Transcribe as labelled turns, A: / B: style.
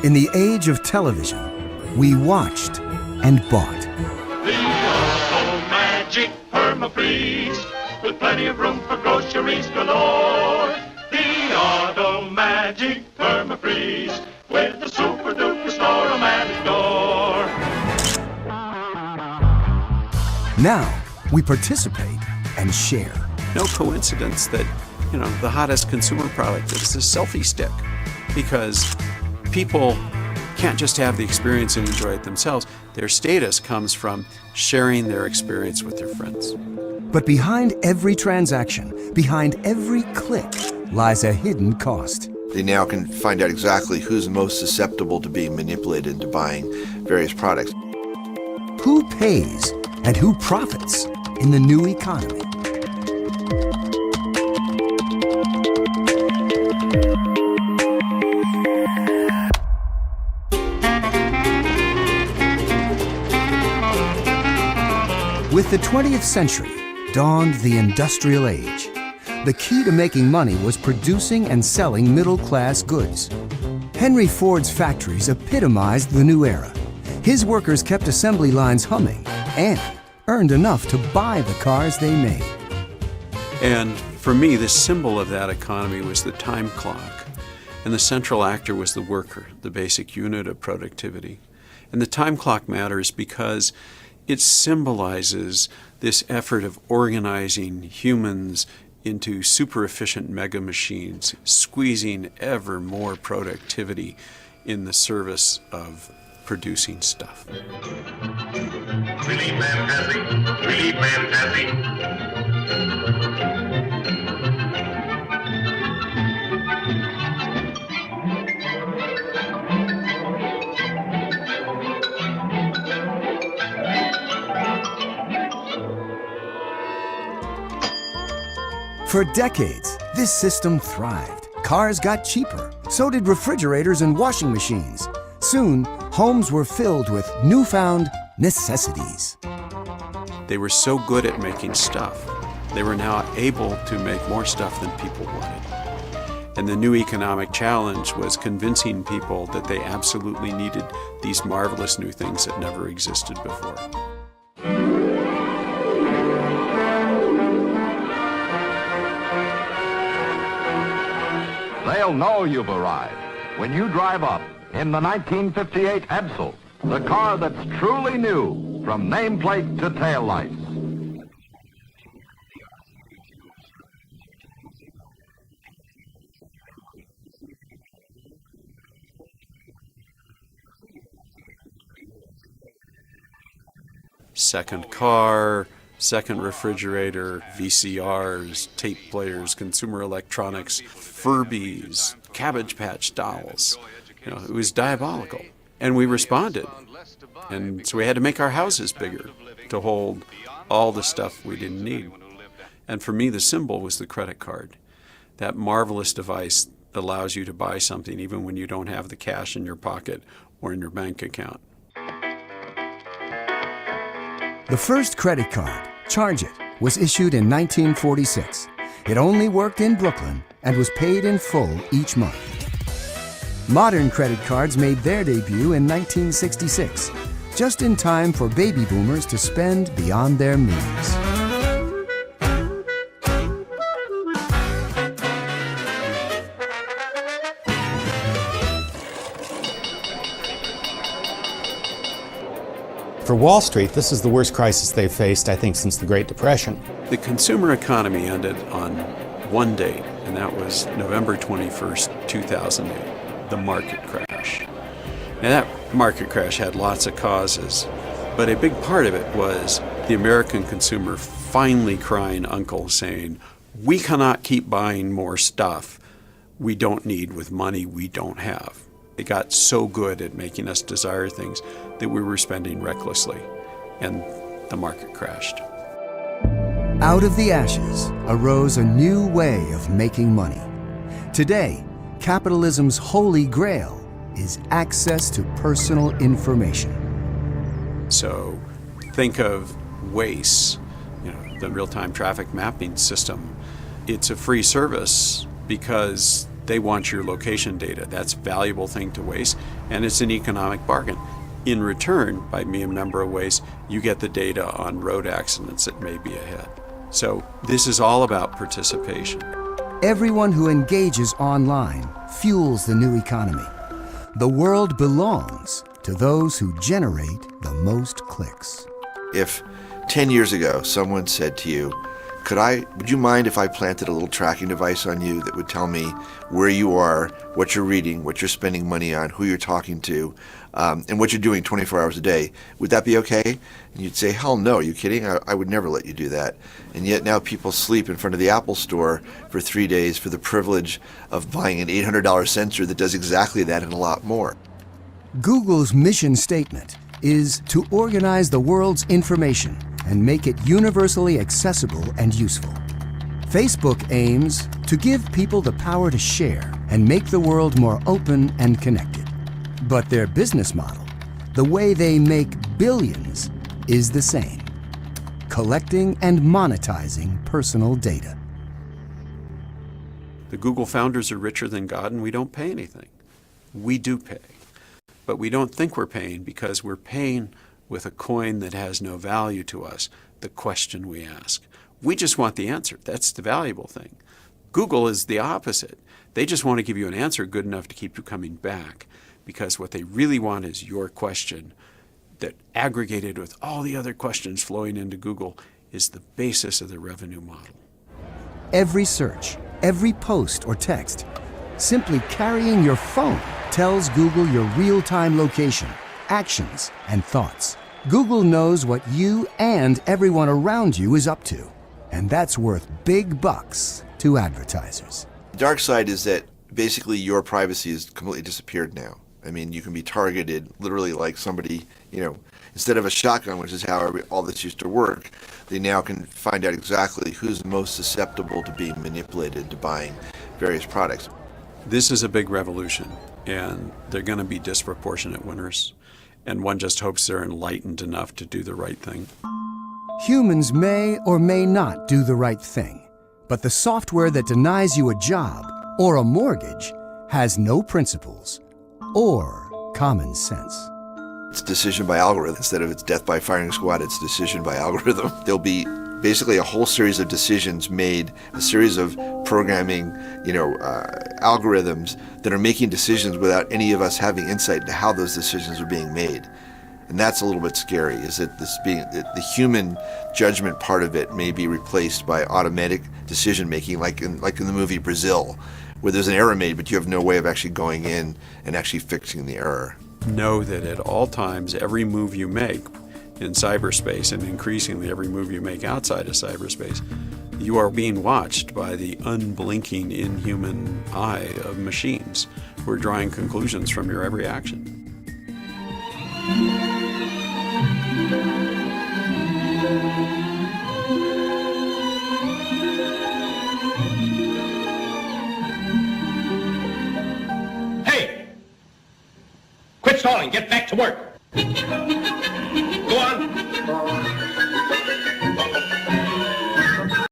A: In the age of television, we watched and bought.
B: The Auto Magic Permafreeze, with plenty of room for groceries galore. The Auto Magic Permafreeze, with the super duper store-o-matic door.
A: Now, we participate and share.
C: No coincidence that, the hottest consumer product is a selfie stick, because people can't just have the experience and enjoy it themselves. Their status comes from sharing their experience with their friends.
A: But behind every transaction, behind every click, lies a hidden cost.
D: They now can find out exactly who's most susceptible to being manipulated into buying various products.
A: Who pays and who profits in the new economy? With the 20th century dawned the industrial age. The key to making money was producing and selling middle-class goods. Henry Ford's factories epitomized the new era. His workers kept assembly lines humming and earned enough to buy the cars they made.
C: And for me, the symbol of that economy was the time clock. And the central actor was the worker, the basic unit of productivity. And the time clock matters because it symbolizes this effort of organizing humans into super efficient mega machines, squeezing ever more productivity in the service of producing stuff.
B: Really fantastic, really fantastic.
A: For decades, this system thrived. Cars got cheaper. So did refrigerators and washing machines. Soon, homes were filled with newfound necessities.
C: They were so good at making stuff. They were now able to make more stuff than people wanted. And the new economic challenge was convincing people that they absolutely needed these marvelous new things that never existed before.
E: They'll know you've arrived when you drive up in the 1958 Edsel, the car that's truly new from nameplate to tail lights.
C: Second car, second refrigerator, VCRs, tape players, consumer electronics, Furbies, Cabbage Patch dolls. It was diabolical. And we responded. And so we had to make our houses bigger to hold all the stuff we didn't need. And for me, the symbol was the credit card. That marvelous device that allows you to buy something even when you don't have the cash in your pocket or in your bank account.
A: The first credit card, Charge It, was issued in 1946. It only worked in Brooklyn and was paid in full each month. Modern credit cards made their debut in 1966, just in time for baby boomers to spend beyond their means.
F: For Wall Street, this is the worst crisis they've faced, I think, since the Great Depression.
C: The consumer economy ended on one date, and that was November 21st, 2008, the market crash. Now, that market crash had lots of causes, but a big part of it was the American consumer finally crying uncle, saying, "We cannot keep buying more stuff we don't need with money we don't have." It got so good at making us desire things that we were spending recklessly, and the market crashed.
A: Out of the ashes arose a new way of making money. Today, capitalism's holy grail is access to personal information.
C: So think of Waze, the real-time traffic mapping system. It's a free service because They want your location data. That's a valuable thing to Waze, and it's an economic bargain. In return, by being a member of Waze, you get the data on road accidents that may be ahead. So this is all about participation.
A: Everyone who engages online fuels the new economy. The world belongs to those who generate the most clicks.
D: If 10 years ago someone said to you, would you mind if I planted a little tracking device on you that would tell me where you are, what you're reading, what you're spending money on, who you're talking to, and what you're doing 24 hours a day? Would that be okay? And you'd say, hell no, are you kidding? I would never let you do that. And yet now people sleep in front of the Apple Store for 3 days for the privilege of buying an $800 sensor that does exactly that and a lot more.
A: Google's mission statement is to organize the world's information and make it universally accessible and useful. Facebook aims to give people the power to share and make the world more open and connected. But their business model, the way they make billions, is the same: collecting and monetizing personal data.
C: The Google founders are richer than God, and we don't pay anything. We do pay. But we don't think we're paying because we're paying with a coin that has no value to us, the question we ask. We just want the answer. That's the valuable thing. Google is the opposite. They just want to give you an answer good enough to keep you coming back, because what they really want is your question that, aggregated with all the other questions flowing into Google, is the basis of the revenue model.
A: Every search, every post or text, simply carrying your phone tells Google your real-time location, actions, and thoughts. Google knows what you and everyone around you is up to, and that's worth big bucks to advertisers.
D: The dark side is that basically your privacy has completely disappeared now. I mean, you can be targeted literally like somebody, instead of a shotgun, which is how all this used to work, they now can find out exactly who's most susceptible to being manipulated into buying various products.
C: This is a big revolution, and they're going to be disproportionate winners, and one just hopes they're enlightened enough to do the right thing.
A: Humans may or may not do the right thing, but the software that denies you a job or a mortgage has no principles or common sense.
D: It's decision by algorithm. Instead of it's death by firing squad, it's decision by algorithm. There'll be basically a whole series of decisions made, a series of programming, algorithms that are making decisions without any of us having insight into how those decisions are being made. And that's a little bit scary, is that the human judgment part of it may be replaced by automatic decision making, like in the movie Brazil, where there's an error made, but you have no way of actually going in and actually fixing the error.
C: Know that at all times, every move you make in cyberspace, and increasingly every move you make outside of cyberspace, you are being watched by the unblinking, inhuman eye of machines who are drawing conclusions from your every action.
B: Hey! Quit stalling. Get back to work. Go on.